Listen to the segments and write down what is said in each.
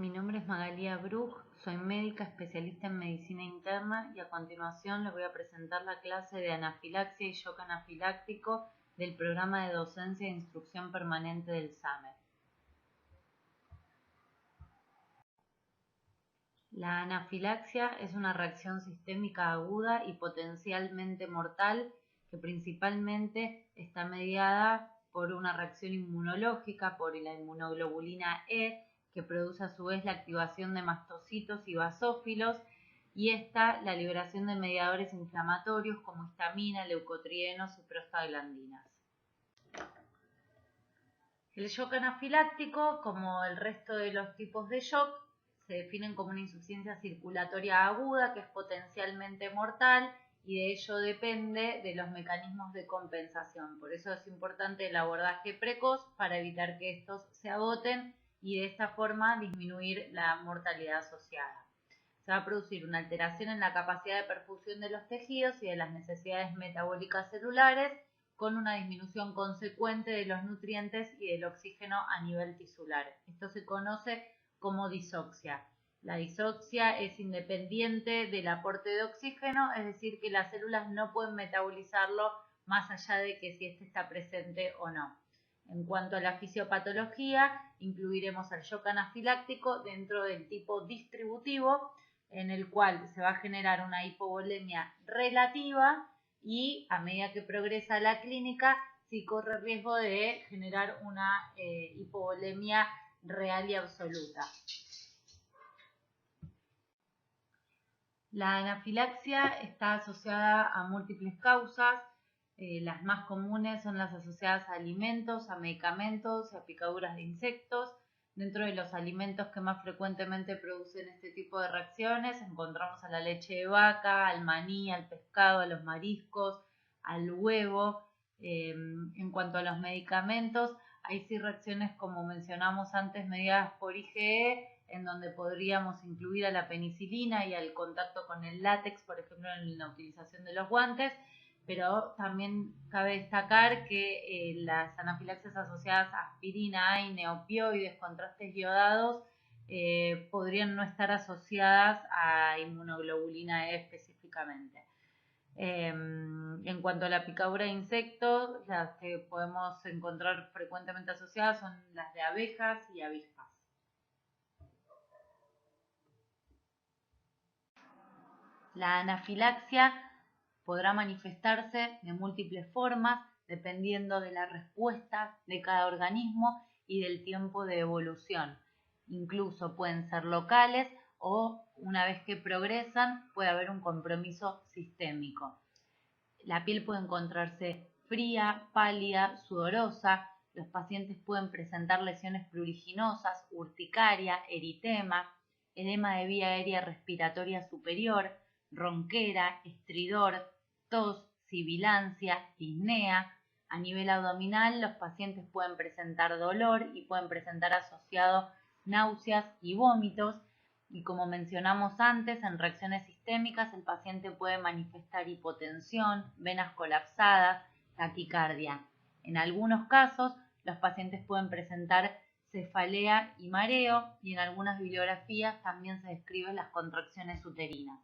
Mi nombre es Magalía Bruj, soy médica especialista en medicina interna y a continuación les voy a presentar la clase de anafilaxia y shock anafiláctico del programa de docencia e instrucción permanente del SAMER. La anafilaxia es una reacción sistémica aguda y potencialmente mortal que principalmente está mediada por una reacción inmunológica, por la inmunoglobulina E, que produce a su vez la activación de mastocitos y basófilos, y esta la liberación de mediadores inflamatorios como histamina, leucotrienos y prostaglandinas. El shock anafiláctico, como el resto de los tipos de shock, se definen como una insuficiencia circulatoria aguda que es potencialmente mortal y de ello depende de los mecanismos de compensación. Por eso es importante el abordaje precoz para evitar que estos se agoten y de esta forma disminuir la mortalidad asociada. Se va a producir una alteración en la capacidad de perfusión de los tejidos y de las necesidades metabólicas celulares, con una disminución consecuente de los nutrientes y del oxígeno a nivel tisular. Esto se conoce como disoxia. La disoxia es independiente del aporte de oxígeno, es decir, que las células no pueden metabolizarlo más allá de que si éste está presente o no. En cuanto a la fisiopatología, incluiremos el shock anafiláctico dentro del tipo distributivo, en el cual se va a generar una hipovolemia relativa y a medida que progresa la clínica, sí corre riesgo de generar una hipovolemia real y absoluta. La anafilaxia está asociada a múltiples causas. Las más comunes son las asociadas a alimentos, a medicamentos y a picaduras de insectos. Dentro de los alimentos que más frecuentemente producen este tipo de reacciones encontramos a la leche de vaca, al maní, al pescado, a los mariscos, al huevo. En cuanto a los medicamentos, hay sí reacciones, como mencionamos antes, mediadas por IgE, en donde podríamos incluir a la penicilina y al contacto con el látex, por ejemplo, en la utilización de los guantes, pero también cabe destacar que las anafilaxias asociadas a aspirina, AINE, opioides, contrastes iodados, podrían no estar asociadas a inmunoglobulina E específicamente. En cuanto a la picadura de insectos, las que podemos encontrar frecuentemente asociadas son las de abejas y avispas. La anafilaxia podrá manifestarse de múltiples formas dependiendo de la respuesta de cada organismo y del tiempo de evolución. Incluso pueden ser locales o una vez que progresan puede haber un compromiso sistémico. La piel puede encontrarse fría, pálida, sudorosa. Los pacientes pueden presentar lesiones pruriginosas, urticaria, eritema, edema de vía aérea respiratoria superior, ronquera, estridor, tos, sibilancia, disnea. A nivel abdominal, los pacientes pueden presentar dolor y pueden presentar asociado náuseas y vómitos. Y como mencionamos antes, en reacciones sistémicas el paciente puede manifestar hipotensión, venas colapsadas, taquicardia. En algunos casos, los pacientes pueden presentar cefalea y mareo, y en algunas bibliografías también se describen las contracciones uterinas.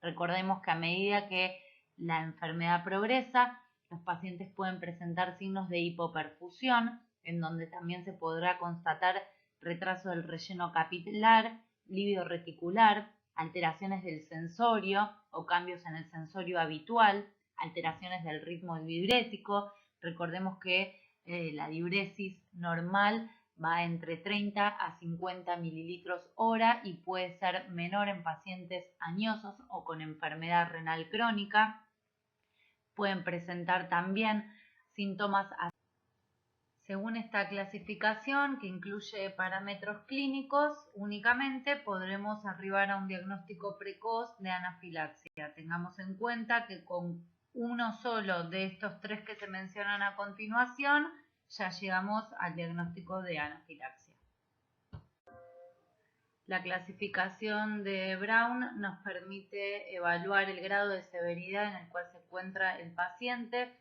Recordemos que a medida que la enfermedad progresa, los pacientes pueden presentar signos de hipoperfusión, en donde también se podrá constatar retraso del relleno capilar, lívido reticular, alteraciones del sensorio o cambios en el sensorio habitual, alteraciones del ritmo diurético. Recordemos que la diuresis normal va entre 30 a 50 mililitros hora y puede ser menor en pacientes añosos o con enfermedad renal crónica. Pueden presentar también síntomas. Según esta clasificación, que incluye parámetros clínicos únicamente, podremos arribar a un diagnóstico precoz de anafilaxia. Tengamos en cuenta que con uno solo de estos tres que se mencionan a continuación, ya llegamos al diagnóstico de anafilaxia. La clasificación de Brown nos permite evaluar el grado de severidad en el cual se encuentra el paciente.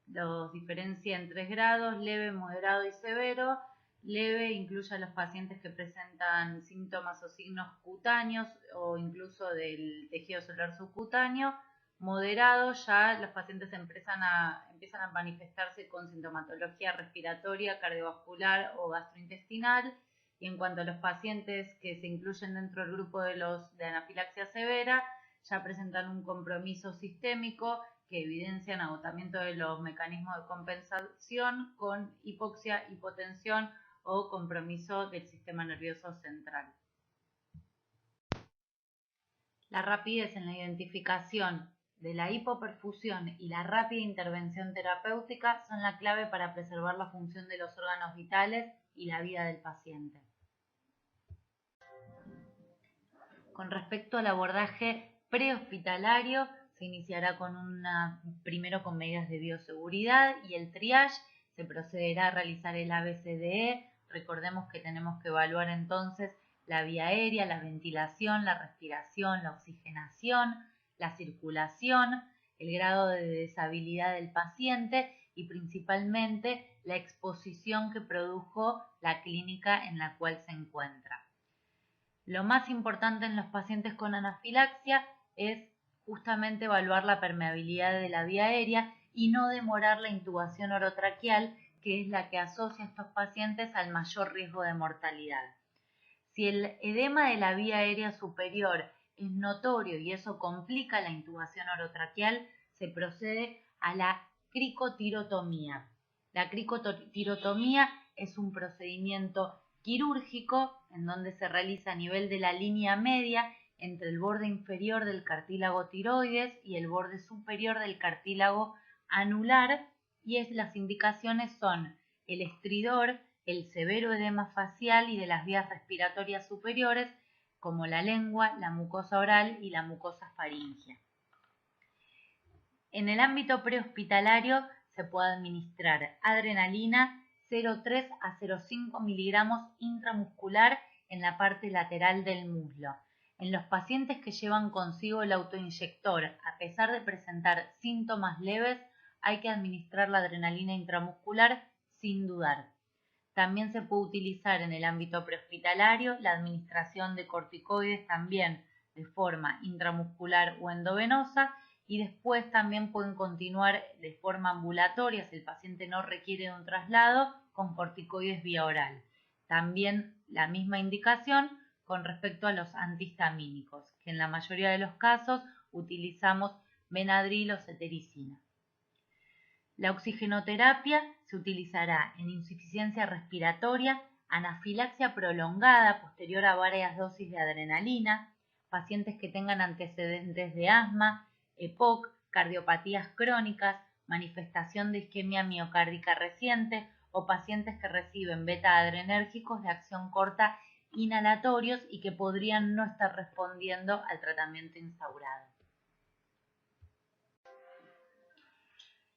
Los diferencia en 3 grados, leve, moderado y severo. Leve incluye a los pacientes que presentan síntomas o signos cutáneos o incluso del tejido celular subcutáneo. Moderado, ya los pacientes empiezan a manifestarse con sintomatología respiratoria, cardiovascular o gastrointestinal. Y en cuanto a los pacientes que se incluyen dentro del grupo de anafilaxia severa, ya presentan un compromiso sistémico que evidencian agotamiento de los mecanismos de compensación con hipoxia, hipotensión o compromiso del sistema nervioso central. La rapidez en la identificación de la hipoperfusión y la rápida intervención terapéutica son la clave para preservar la función de los órganos vitales y la vida del paciente. Con respecto al abordaje prehospitalario, se iniciará primero con medidas de bioseguridad y el triage. Se procederá a realizar el ABCDE. Recordemos que tenemos que evaluar entonces la vía aérea, la ventilación, la respiración, la oxigenación, la circulación, el grado de deshabilidad del paciente y principalmente la exposición que produjo la clínica en la cual se encuentra. Lo más importante en los pacientes con anafilaxia es justamente evaluar la permeabilidad de la vía aérea y no demorar la intubación orotraqueal, que es la que asocia a estos pacientes al mayor riesgo de mortalidad. Si el edema de la vía aérea superior es notorio y eso complica la intubación orotraqueal, se procede a la cricotirotomía. La cricotirotomía es un procedimiento quirúrgico en donde se realiza a nivel de la línea media entre el borde inferior del cartílago tiroides y el borde superior del cartílago anular, y las indicaciones son el estridor, el severo edema facial y de las vías respiratorias superiores, como la lengua, la mucosa oral y la mucosa faríngea. En el ámbito prehospitalario se puede administrar adrenalina 0,3 a 0,5 miligramos intramuscular en la parte lateral del muslo. En los pacientes que llevan consigo el autoinyector, a pesar de presentar síntomas leves, hay que administrar la adrenalina intramuscular sin dudar. También se puede utilizar en el ámbito prehospitalario la administración de corticoides también de forma intramuscular o endovenosa, y después también pueden continuar de forma ambulatoria si el paciente no requiere de un traslado con corticoides vía oral. También la misma indicación con respecto a los antihistamínicos, que en la mayoría de los casos utilizamos Benadryl o cetericina. La oxigenoterapia se utilizará en insuficiencia respiratoria, anafilaxia prolongada posterior a varias dosis de adrenalina, pacientes que tengan antecedentes de asma, EPOC, cardiopatías crónicas, manifestación de isquemia miocárdica reciente o pacientes que reciben beta-adrenérgicos de acción corta inhalatorios y que podrían no estar respondiendo al tratamiento instaurado.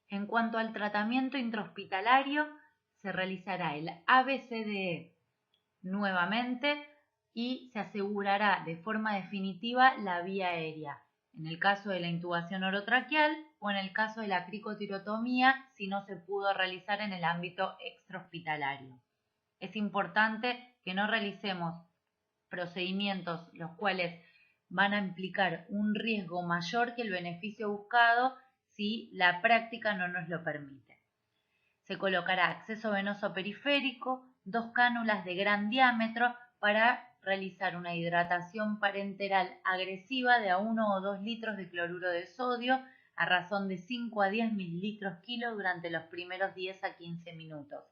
En cuanto al tratamiento intrahospitalario, se realizará el ABCDE nuevamente y se asegurará de forma definitiva la vía aérea, en el caso de la intubación orotraqueal o en el caso de la cricotirotomía si no se pudo realizar en el ámbito extrahospitalario. Es importante que no realicemos procedimientos los cuales van a implicar un riesgo mayor que el beneficio buscado si la práctica no nos lo permite. Se colocará acceso venoso periférico, 2 cánulas de gran diámetro para realizar una hidratación parenteral agresiva de a 1 o 2 litros de cloruro de sodio a razón de 5 a 10 mililitros kilo durante los primeros 10 a 15 minutos.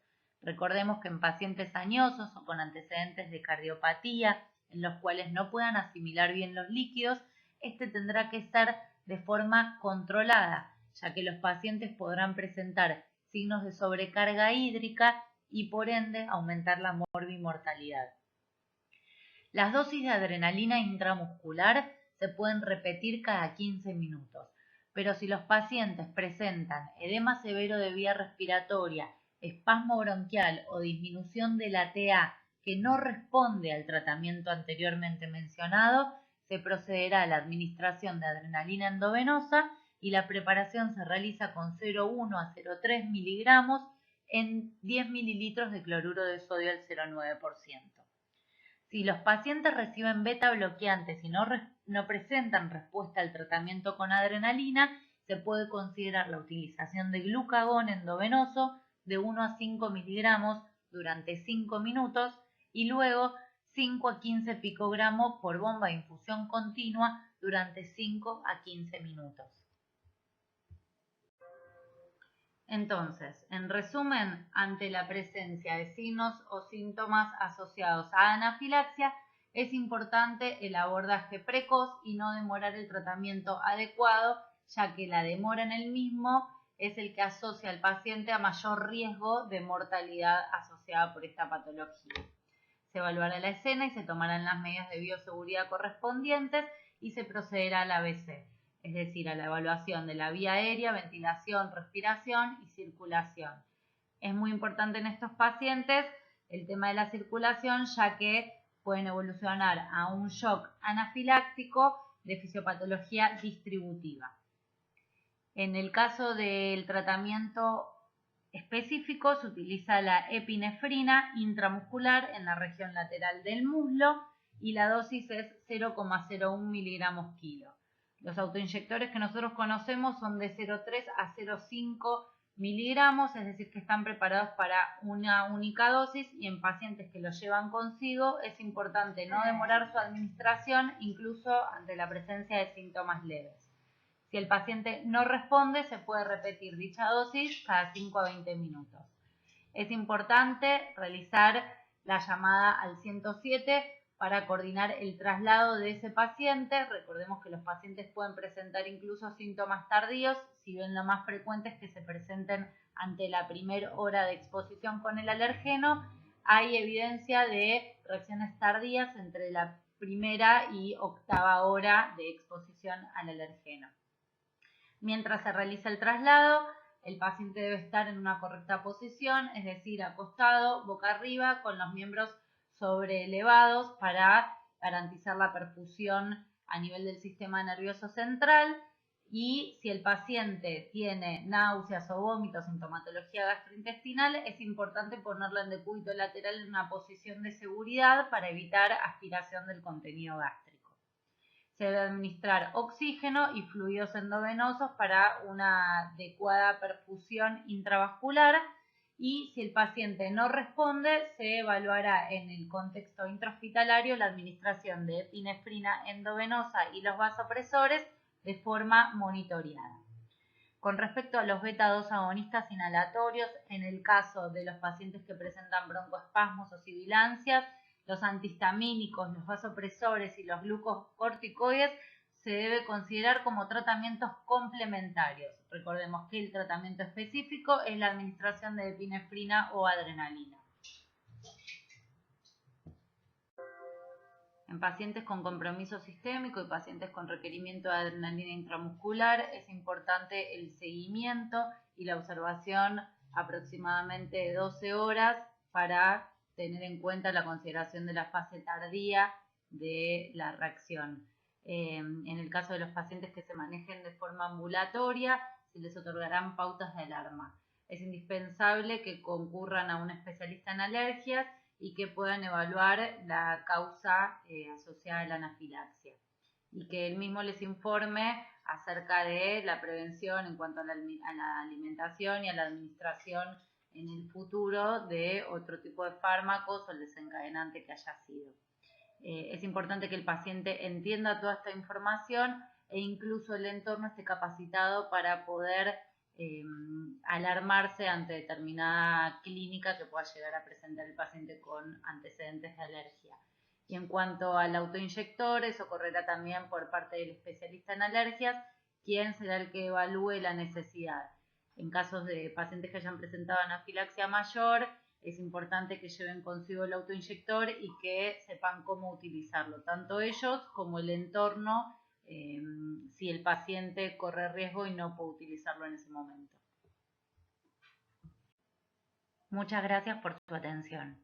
Recordemos que en pacientes añosos o con antecedentes de cardiopatía, en los cuales no puedan asimilar bien los líquidos, este tendrá que ser de forma controlada, ya que los pacientes podrán presentar signos de sobrecarga hídrica y por ende aumentar la morbimortalidad. Las dosis de adrenalina intramuscular se pueden repetir cada 15 minutos, pero si los pacientes presentan edema severo de vía respiratoria, espasmo bronquial o disminución de la TA que no responde al tratamiento anteriormente mencionado, se procederá a la administración de adrenalina endovenosa y la preparación se realiza con 0,1 a 0,3 miligramos en 10 mililitros de cloruro de sodio al 0,9%. Si los pacientes reciben beta bloqueantes y no presentan respuesta al tratamiento con adrenalina, se puede considerar la utilización de glucagón endovenoso de 1 a 5 miligramos durante 5 minutos y luego 5 a 15 picogramos por bomba de infusión continua durante 5 a 15 minutos. Entonces, en resumen, ante la presencia de signos o síntomas asociados a anafilaxia, es importante el abordaje precoz y no demorar el tratamiento adecuado, ya que la demora en el mismo es el que asocia al paciente a mayor riesgo de mortalidad asociada por esta patología. Se evaluará la escena y se tomarán las medidas de bioseguridad correspondientes y se procederá al ABC, es decir, a la evaluación de la vía aérea, ventilación, respiración y circulación. Es muy importante en estos pacientes el tema de la circulación, ya que pueden evolucionar a un shock anafiláctico de fisiopatología distributiva. En el caso del tratamiento específico se utiliza la epinefrina intramuscular en la región lateral del muslo y la dosis es 0,01 miligramos kilo. Los autoinyectores que nosotros conocemos son de 0,3 a 0,5 miligramos, es decir, que están preparados para una única dosis y en pacientes que los llevan consigo es importante no demorar su administración incluso ante la presencia de síntomas leves. Si el paciente no responde, se puede repetir dicha dosis cada 5 a 20 minutos. Es importante realizar la llamada al 107 para coordinar el traslado de ese paciente. Recordemos que los pacientes pueden presentar incluso síntomas tardíos, si bien lo más frecuente es que se presenten ante la primera hora de exposición con el alergeno. Hay evidencia de reacciones tardías entre la primera y octava hora de exposición al alergeno. Mientras se realiza el traslado, el paciente debe estar en una correcta posición, es decir, acostado, boca arriba, con los miembros sobreelevados para garantizar la perfusión a nivel del sistema nervioso central. Y si el paciente tiene náuseas o vómitos, sintomatología gastrointestinal, es importante ponerlo en decúbito lateral en una posición de seguridad para evitar aspiración del contenido gástrico. Se debe administrar oxígeno y fluidos endovenosos para una adecuada perfusión intravascular y si el paciente no responde, se evaluará en el contexto intrahospitalario la administración de epinefrina endovenosa y los vasopresores de forma monitoreada. Con respecto a los beta-2 agonistas inhalatorios, en el caso de los pacientes que presentan broncoespasmos o sibilancias, los antihistamínicos, los vasopresores y los glucocorticoides se debe considerar como tratamientos complementarios. Recordemos que el tratamiento específico es la administración de epinefrina o adrenalina. En pacientes con compromiso sistémico y pacientes con requerimiento de adrenalina intramuscular es importante el seguimiento y la observación aproximadamente de 12 horas para tener en cuenta la consideración de la fase tardía de la reacción. En el caso de los pacientes que se manejen de forma ambulatoria, se les otorgarán pautas de alarma. Es indispensable que concurran a un especialista en alergias y que puedan evaluar la causa asociada a la anafilaxia y que él mismo les informe acerca de la prevención en cuanto a la alimentación y a la administración en el futuro de otro tipo de fármacos o el desencadenante que haya sido. Es importante que el paciente entienda toda esta información e incluso el entorno esté capacitado para poder alarmarse ante determinada clínica que pueda llegar a presentar el paciente con antecedentes de alergia. Y en cuanto al autoinyector, eso correrá también por parte del especialista en alergias, quien será el que evalúe la necesidad. En casos de pacientes que hayan presentado anafilaxia mayor, es importante que lleven consigo el autoinyector y que sepan cómo utilizarlo, tanto ellos como el entorno, si el paciente corre riesgo y no puede utilizarlo en ese momento. Muchas gracias por su atención.